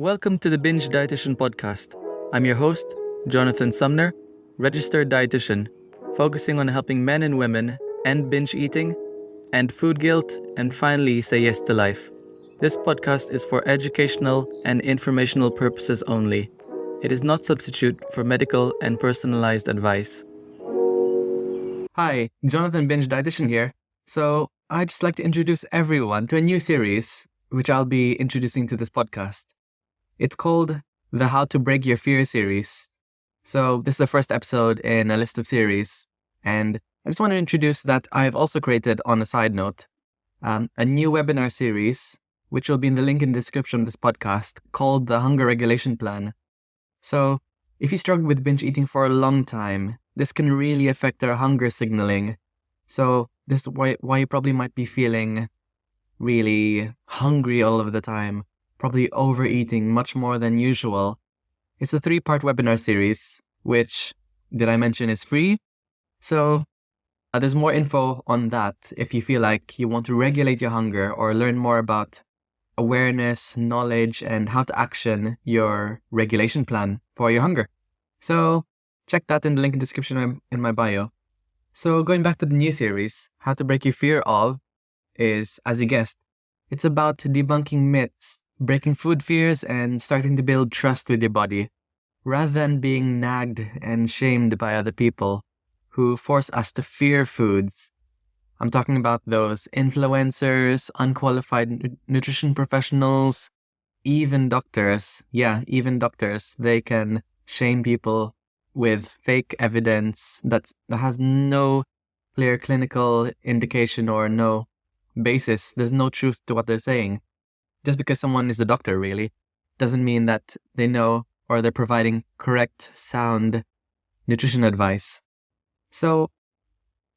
Welcome to the Binge Dietitian podcast. I'm your host, Jonathan Sumner, registered dietitian, focusing on helping men and women end binge eating, end food guilt, and finally say yes to life. This podcast is for educational and informational purposes only. It is not substitute for medical and personalized advice. Hi, Jonathan Binge Dietitian here. So I'd just like to introduce everyone to a new series, which I'll be introducing to this podcast. It's called the How to Break Your Fear series. So this is the first episode in a list of series. And I just want to introduce that I've also created, on a side note, a new webinar series, which will be in the link in the description of this podcast, called the Hunger Regulation Plan. So if you struggle with binge eating for a long time, this can really affect our hunger signaling. So this is why you probably might be feeling really hungry all of the time, probably overeating much more than usual. It's a 3-part webinar series, which, did I mention, is free. So there's more info on that if you feel like you want to regulate your hunger or learn more about awareness, knowledge, and how to action your regulation plan for your hunger. So check that in the link in the description in my bio. So going back to the new series, How to Break Your Fear of, is, as you guessed, it's about debunking myths, breaking food fears, and starting to build trust with your body, rather than being nagged and shamed by other people who force us to fear foods. I'm talking about those influencers, unqualified nutrition professionals, even doctors. Yeah, even doctors. They can shame people with fake evidence that has no clear clinical indication or no basis. There's no truth to what they're saying. Just because someone is a doctor, really, doesn't mean that they know or they're providing correct, sound nutrition advice. So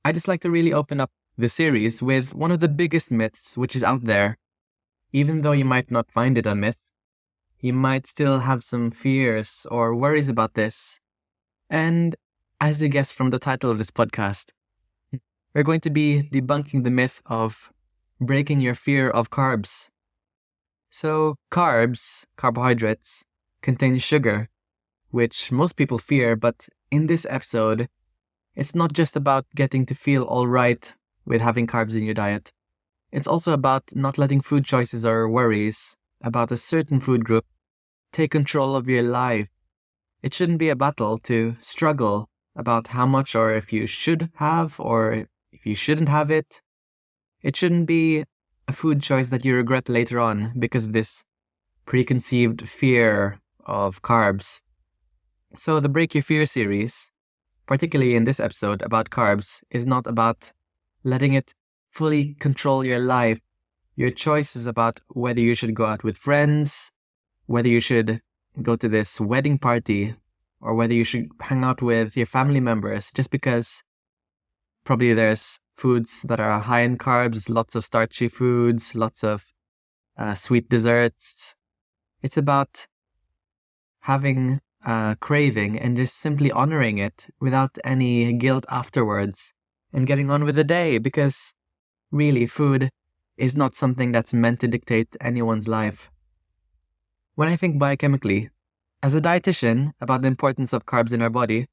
I just like to really open up the series with one of the biggest myths which is out there. Even though you might not find it a myth, you might still have some fears or worries about this. And as you guessed from the title of this podcast, we're going to be debunking the myth of breaking your fear of carbs. So carbs, carbohydrates, contain sugar, which most people fear, but in this episode, it's not just about getting to feel all right with having carbs in your diet. It's also about not letting food choices or worries about a certain food group take control of your life. It shouldn't be a battle to struggle about how much or if you should have or if you shouldn't have it. It shouldn't be a food choice that you regret later on because of this preconceived fear of carbs. So the Break Your Fear series, particularly in this episode about carbs, is not about letting it fully control your life. Your choice is about whether you should go out with friends, whether you should go to this wedding party, or whether you should hang out with your family members just because probably there's foods that are high in carbs, lots of starchy foods, lots of sweet desserts. It's about having a craving and just simply honoring it without any guilt afterwards and getting on with the day, because really food is not something that's meant to dictate anyone's life. When I think biochemically, as a dietitian, about the importance of carbs in our body,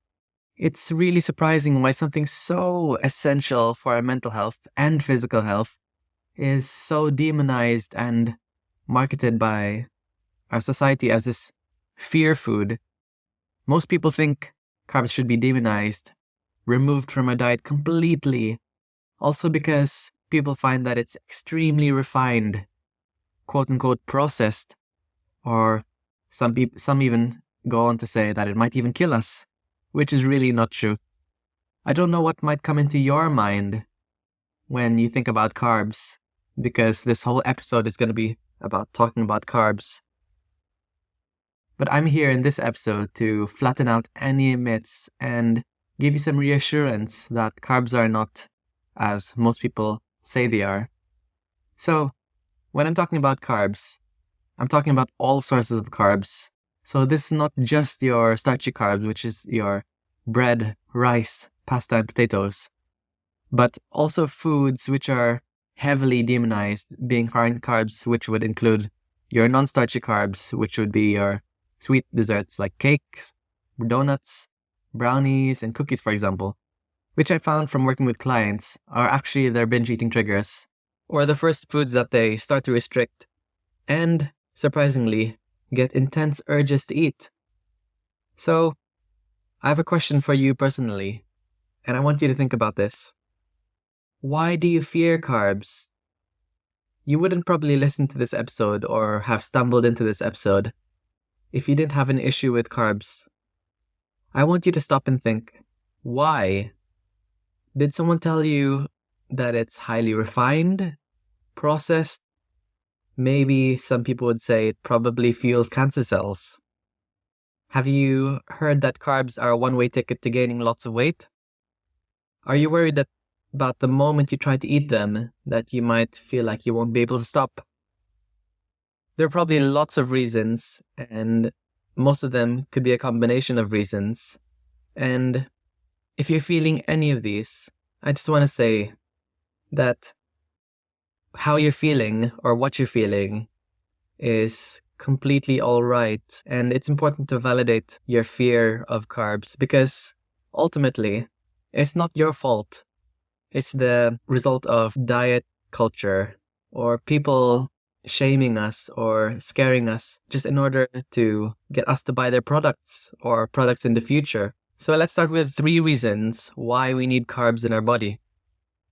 it's really surprising why something so essential for our mental health and physical health is so demonized and marketed by our society as this fear food. Most people think carbs should be demonized, removed from our diet completely. Also because people find that it's extremely refined, quote-unquote processed, or some even go on to say that it might even kill us, which is really not true. I don't know what might come into your mind when you think about carbs, because this whole episode is going to be about talking about carbs. But I'm here in this episode to flatten out any myths and give you some reassurance that carbs are not as most people say they are. So, when I'm talking about carbs, I'm talking about all sources of carbs. So this is not just your starchy carbs, which is your bread, rice, pasta, and potatoes, but also foods which are heavily demonized, being high in carbs, which would include your non-starchy carbs, which would be your sweet desserts like cakes, donuts, brownies, and cookies, for example, which I found from working with clients are actually their binge eating triggers, or the first foods that they start to restrict, and, surprisingly, get intense urges to eat. So, I have a question for you personally, and I want you to think about this. Why do you fear carbs? You wouldn't probably listen to this episode or have stumbled into this episode if you didn't have an issue with carbs. I want you to stop and think, why? Did someone tell you that it's highly refined, processed? Maybe some people would say it probably fuels cancer cells. Have you heard that carbs are a one-way ticket to gaining lots of weight? Are you worried that about the moment you try to eat them, that you might feel like you won't be able to stop? There are probably lots of reasons, and most of them could be a combination of reasons. And if you're feeling any of these, I just want to say that how you're feeling or what you're feeling is completely all right. And it's important to validate your fear of carbs because ultimately, it's not your fault. It's the result of diet culture or people shaming us or scaring us just in order to get us to buy their products or products in the future. So let's start with 3 reasons why we need carbs in our body.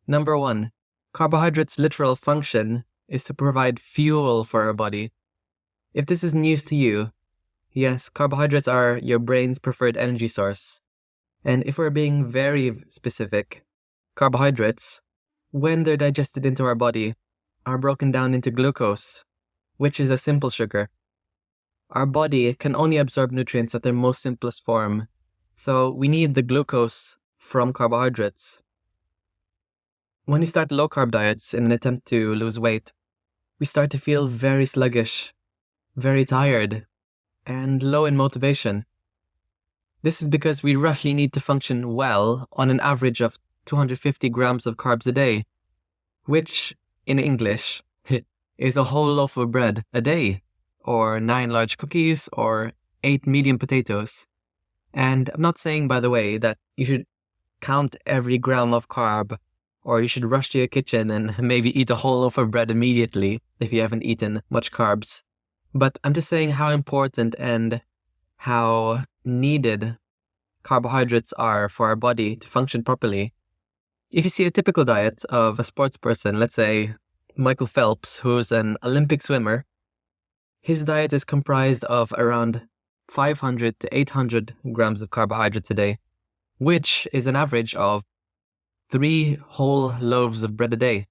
Number 1, carbohydrates' literal function is to provide fuel for our body. If this is news to you, yes, carbohydrates are your brain's preferred energy source. And if we're being very specific, carbohydrates, when they're digested into our body, are broken down into glucose, which is a simple sugar. Our body can only absorb nutrients at their most simplest form, so we need the glucose from carbohydrates. When we start low-carb diets in an attempt to lose weight, we start to feel very sluggish, very tired, and low in motivation. This is because we roughly need to function well on an average of 250 grams of carbs a day, which, in English, is a whole loaf of bread a day, or 9 large cookies, or 8 medium potatoes. And I'm not saying, by the way, that you should count every gram of carb, or you should rush to your kitchen and maybe eat a whole loaf of bread immediately if you haven't eaten much carbs. But I'm just saying how important and how needed carbohydrates are for our body to function properly. If you see a typical diet of a sports person, let's say Michael Phelps, who's an Olympic swimmer, his diet is comprised of around 500 to 800 grams of carbohydrates a day, which is an average of 3 whole loaves of bread a day.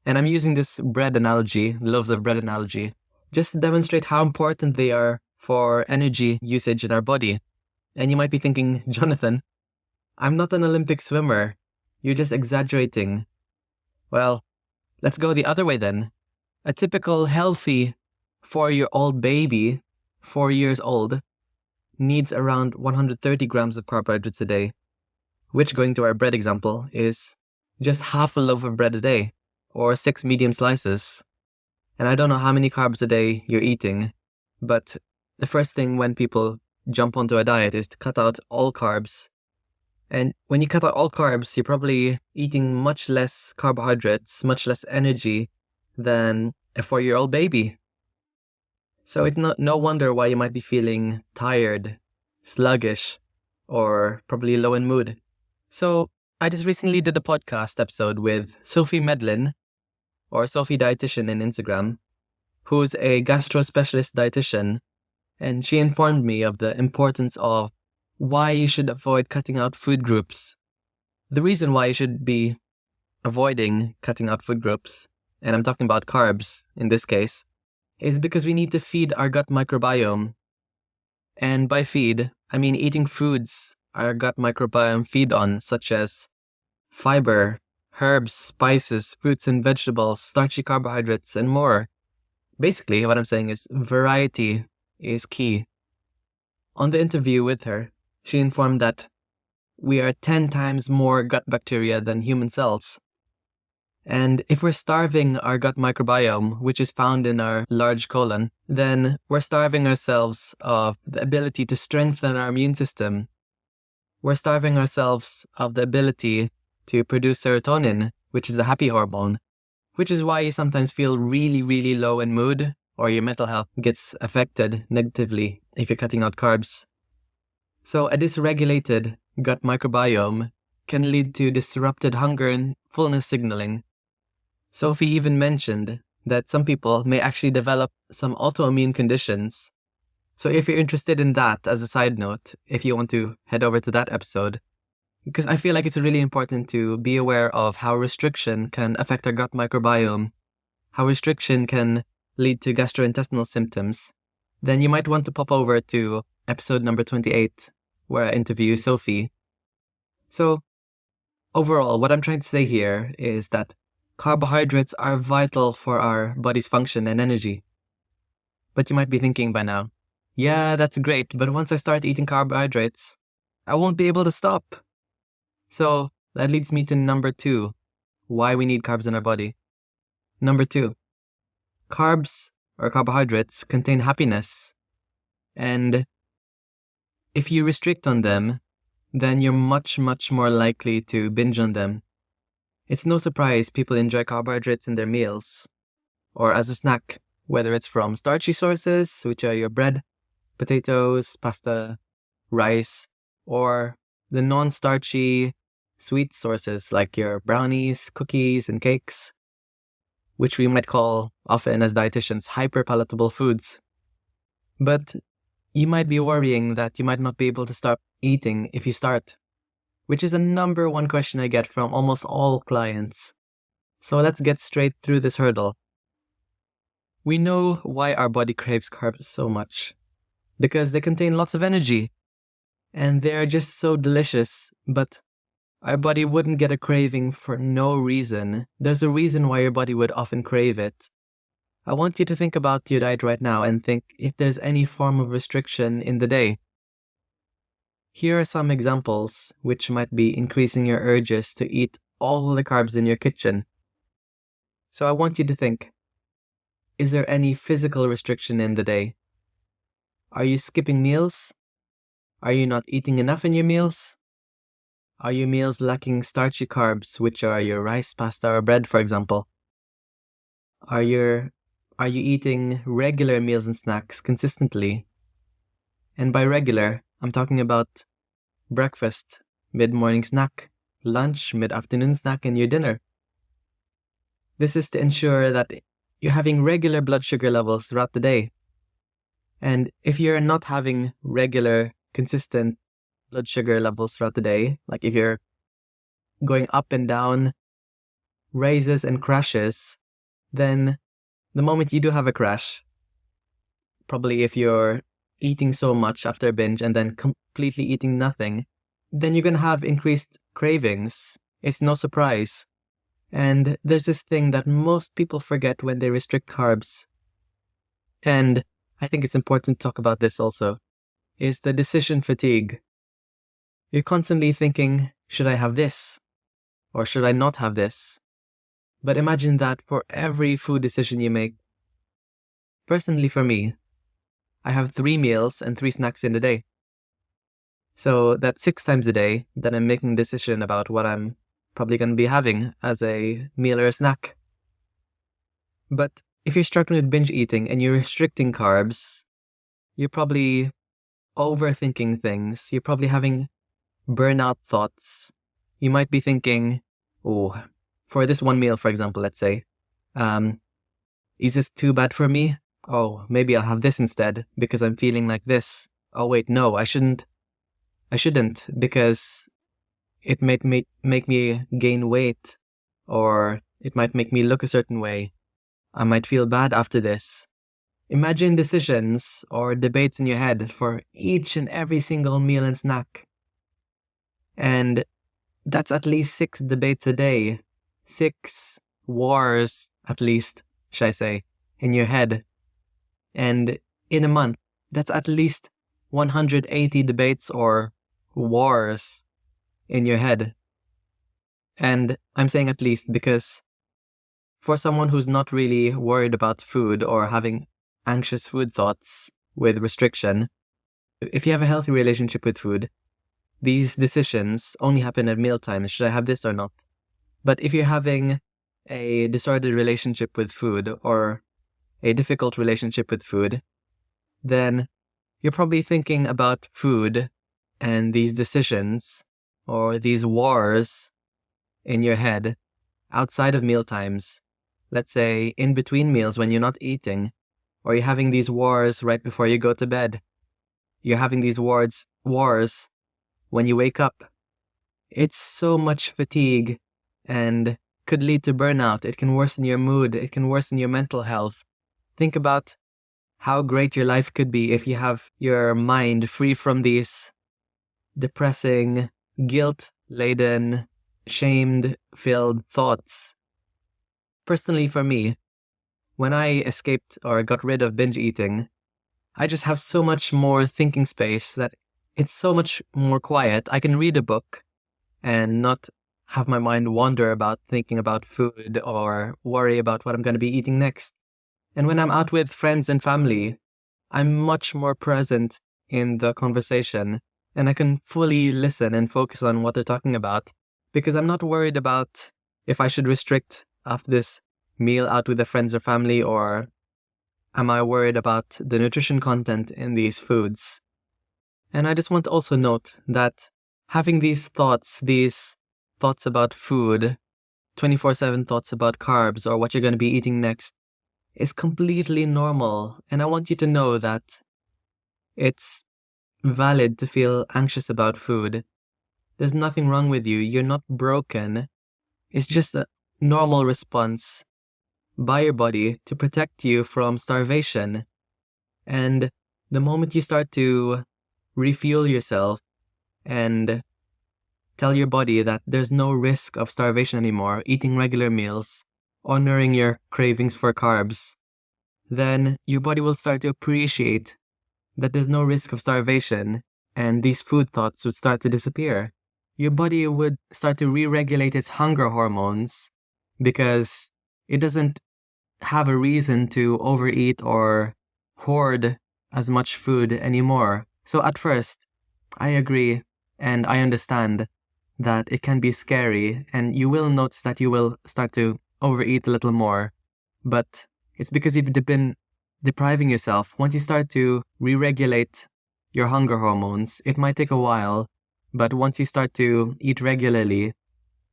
And I'm using this bread analogy, loaves of bread analogy, just to demonstrate how important they are for energy usage in our body. And you might be thinking, Jonathan, I'm not an Olympic swimmer. You're just exaggerating. Well, let's go the other way then. A typical healthy 4-year-old baby, 4 years old, needs around 130 grams of carbohydrates a day, which, going to our bread example, is just half a loaf of bread a day, or 6 medium slices. And I don't know how many carbs a day you're eating, but the first thing when people jump onto a diet is to cut out all carbs. And when you cut out all carbs, you're probably eating much less carbohydrates, much less energy than a 4-year-old baby. So it's no wonder why you might be feeling tired, sluggish, or probably low in mood. So I just recently did a podcast episode with Sophie Medlin, or Sophie Dietitian in Instagram, who's a gastro specialist dietitian, and she informed me of the importance of why you should avoid cutting out food groups. The reason why you should be avoiding cutting out food groups, and I'm talking about carbs in this case, is because we need to feed our gut microbiome. And by feed, I mean eating foods our gut microbiome feed on, such as fiber, herbs, spices, fruits and vegetables, starchy carbohydrates, and more. Basically, what I'm saying is variety is key. On the interview with her, she informed that we are 10 times more gut bacteria than human cells. And if we're starving our gut microbiome, which is found in our large colon, then we're starving ourselves of the ability to strengthen our immune system. We're starving ourselves of the ability to produce serotonin, which is a happy hormone, which is why you sometimes feel really, really low in mood, or your mental health gets affected negatively if you're cutting out carbs. So a dysregulated gut microbiome can lead to disrupted hunger and fullness signaling. Sophie even mentioned that some people may actually develop some autoimmune conditions. So if you're interested in that, as a side note, if you want to head over to that episode, because I feel like it's really important to be aware of how restriction can affect our gut microbiome, how restriction can lead to gastrointestinal symptoms, then you might want to pop over to episode number 28, where I interview Sophie. So overall, what I'm trying to say here is that carbohydrates are vital for our body's function and energy. But you might be thinking by now, yeah, that's great, but once I start eating carbohydrates, I won't be able to stop. So that leads me to number 2, why we need carbs in our body. Number 2, carbs or carbohydrates contain happiness. And if you restrict on them, then you're much, much more likely to binge on them. It's no surprise people enjoy carbohydrates in their meals or as a snack, whether it's from starchy sources, which are your bread, potatoes, pasta, rice, or the non-starchy sweet sources like your brownies, cookies, and cakes, which we might call often as dietitians hyper-palatable foods. But you might be worrying that you might not be able to stop eating if you start, which is a number one question I get from almost all clients. So let's get straight through this hurdle. We know why our body craves carbs so much, because they contain lots of energy, and they're just so delicious, but our body wouldn't get a craving for no reason. There's a reason why your body would often crave it. I want you to think about your diet right now and think if there's any form of restriction in the day. Here are some examples which might be increasing your urges to eat all the carbs in your kitchen. So I want you to think, is there any physical restriction in the day? Are you skipping meals? Are you not eating enough in your meals? Are your meals lacking starchy carbs, which are your rice, pasta, or bread, for example? Are you eating regular meals and snacks consistently? And by regular, I'm talking about breakfast, mid-morning snack, lunch, mid-afternoon snack, and your dinner. This is to ensure that you're having regular blood sugar levels throughout the day. And if you're not having regular, consistent blood sugar levels throughout the day, like if you're going up and down, raises and crashes, then the moment you do have a crash, probably if you're eating so much after a binge and then completely eating nothing, then you're going to have increased cravings. It's no surprise. And there's this thing that most people forget when they restrict carbs. And I think it's important to talk about this also, is the decision fatigue. You're constantly thinking, should I have this? Or should I not have this? But imagine that for every food decision you make. Personally for me, I have 3 meals and 3 snacks in a day. So that's 6 times a day that I'm making a decision about what I'm probably going to be having as a meal or a snack. But if you're struggling with binge eating and you're restricting carbs, you're probably overthinking things. You're probably having burnout thoughts. You might be thinking, oh, for this one meal, for example, let's say, is this too bad for me? Oh, maybe I'll have this instead because I'm feeling like this. Oh, wait, no, I shouldn't because it might make me gain weight, or it might make me look a certain way. I might feel bad after this. Imagine decisions or debates in your head for each and every single meal and snack. And that's at least 6 debates a day. 6 wars, at least, should I say, in your head. And in a month, that's at least 180 debates or wars in your head. And I'm saying at least because For someone who's not really worried about food or having anxious food thoughts with restriction, if you have a healthy relationship with food, these decisions only happen at mealtimes. Should I have this or not? But if you're having a disordered relationship with food or a difficult relationship with food, then you're probably thinking about food and these decisions or these wars in your head outside of mealtimes. Let's say in between meals when you're not eating, or you're having these wars right before you go to bed. You're having these wars when you wake up. It's so much fatigue and could lead to burnout. It can worsen your mood. It can worsen your mental health. Think about how great your life could be if you have your mind free from these depressing, guilt-laden, shame-filled thoughts. Personally, for me, when I escaped or got rid of binge eating, I just have so much more thinking space that it's so much more quiet. I can read a book and not have my mind wander about thinking about food or worry about what I'm going to be eating next. And when I'm out with friends and family, I'm much more present in the conversation and I can fully listen and focus on what they're talking about because I'm not worried about if I should restrict after this meal out with the friends or family, or am I worried about the nutrition content in these foods. And I just want to also note that having these thoughts about food, 24/7 thoughts about carbs or what you're going to be eating next, is completely normal. And I want you to know that it's valid to feel anxious about food. There's nothing wrong with you. You're not broken. It's just a normal response by your body to protect you from starvation. And the moment you start to refuel yourself and tell your body that there's no risk of starvation anymore, eating regular meals, honoring your cravings for carbs, then your body will start to appreciate that there's no risk of starvation and these food thoughts would start to disappear. Your body would start to re-regulate its hunger hormones because it doesn't have a reason to overeat or hoard as much food anymore. So at first, I agree and I understand that it can be scary and you will notice that you will start to overeat a little more. But it's because you've been depriving yourself. Once you start to re-regulate your hunger hormones, it might take a while, but once you start to eat regularly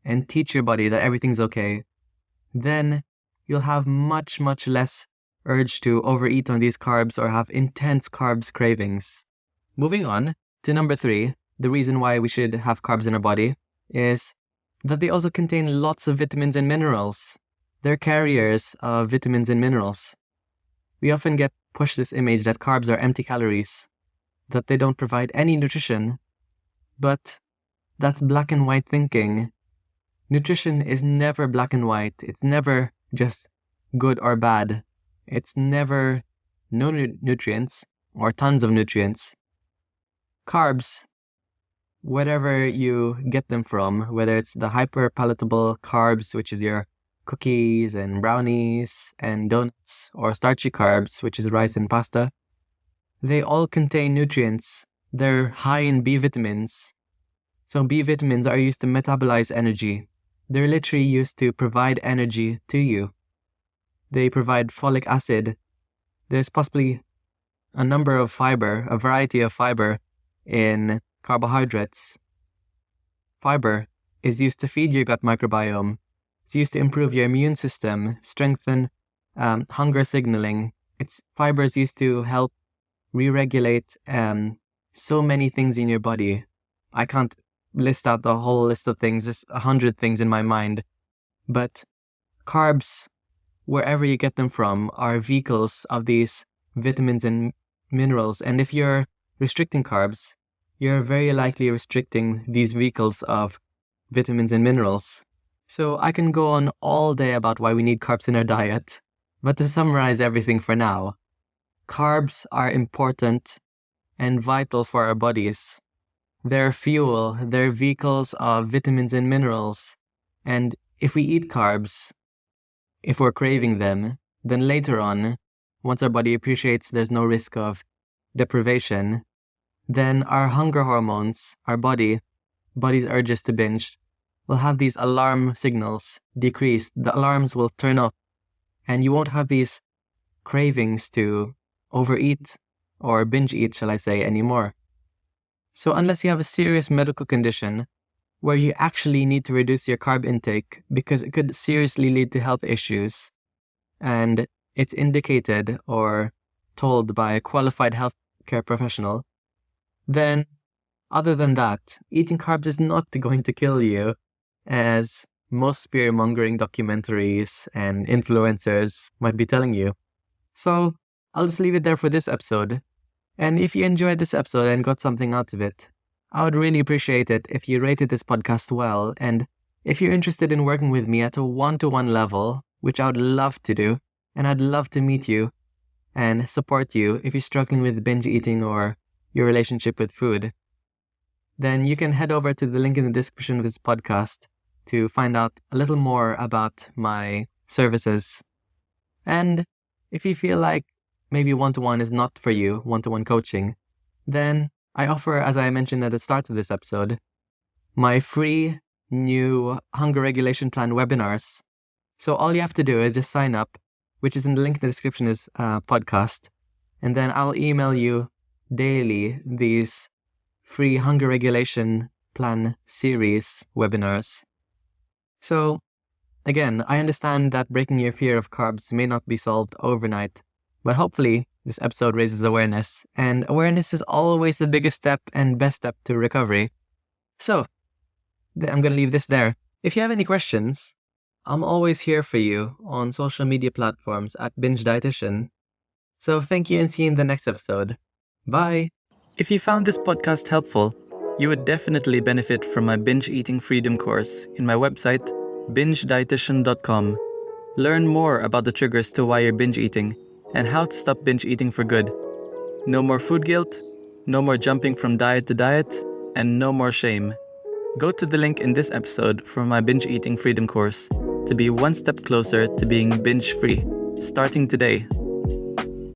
and teach your body that everything's okay, then you'll have much, much less urge to overeat on these carbs or have intense carbs cravings. Moving on to number 3, the reason why we should have carbs in our body is that they also contain lots of vitamins and minerals. They're carriers of vitamins and minerals. We often get pushed this image that carbs are empty calories, that they don't provide any nutrition, but that's black and white thinking. Nutrition is never black and white. It's never just good or bad. It's never no nutrients or tons of nutrients. Carbs, wherever you get them from, whether it's the hyper-palatable carbs, which is your cookies and brownies and donuts, or starchy carbs, which is rice and pasta, they all contain nutrients. They're high in B vitamins. So B vitamins are used to metabolize energy. They're literally used to provide energy to you. They provide folic acid. There's possibly a variety of fiber in carbohydrates. Fiber is used to feed your gut microbiome. It's used to improve your immune system, strengthen hunger signaling. Fiber is used to help re-regulate so many things in your body. I can't list out the whole list of things. There's 100 things in my mind. But carbs, wherever you get them from, are vehicles of these vitamins and minerals. And if you're restricting carbs, you're very likely restricting these vehicles of vitamins and minerals. So I can go on all day about why we need carbs in our diet. But to summarize everything for now, carbs are important and vital for our bodies. They're fuel, they're vehicles of vitamins and minerals. And if we eat carbs, if we're craving them, then later on, once our body appreciates there's no risk of deprivation, then our hunger hormones, our body's urges to binge, will have these alarm signals decrease. The alarms will turn off, and you won't have these cravings to overeat or binge eat, shall I say, anymore. So unless you have a serious medical condition where you actually need to reduce your carb intake because it could seriously lead to health issues, and it's indicated or told by a qualified healthcare professional, then other than that, eating carbs is not going to kill you, as most fear-mongering documentaries and influencers might be telling you. So I'll just leave it there for this episode. And if you enjoyed this episode and got something out of it, I would really appreciate it if you rated this podcast well. And if you're interested in working with me at a one-to-one level, which I would love to do, and I'd love to meet you and support you if you're struggling with binge eating or your relationship with food, then you can head over to the link in the description of this podcast to find out a little more about my services. And if you feel like maybe one-to-one is not for you, one-to-one coaching, then I offer, as I mentioned at the start of this episode, my free new hunger regulation plan webinars. So all you have to do is just sign up, which is in the link in the description of this podcast, and then I'll email you daily these free hunger regulation plan series webinars. So again, I understand that breaking your fear of carbs may not be solved overnight, but hopefully this episode raises awareness, and awareness is always the biggest step and best step to recovery. So I'm going to leave this there. If you have any questions, I'm always here for you on social media platforms at Binge Dietitian. So thank you, and see you in the next episode. Bye! If you found this podcast helpful, you would definitely benefit from my Binge Eating Freedom course in my website, bingedietitian.com. Learn more about the triggers to why you're binge eating and how to stop binge eating for good. No more food guilt, no more jumping from diet to diet, and no more shame. Go to the link in this episode for my Binge Eating Freedom course to be one step closer to being binge-free, starting today.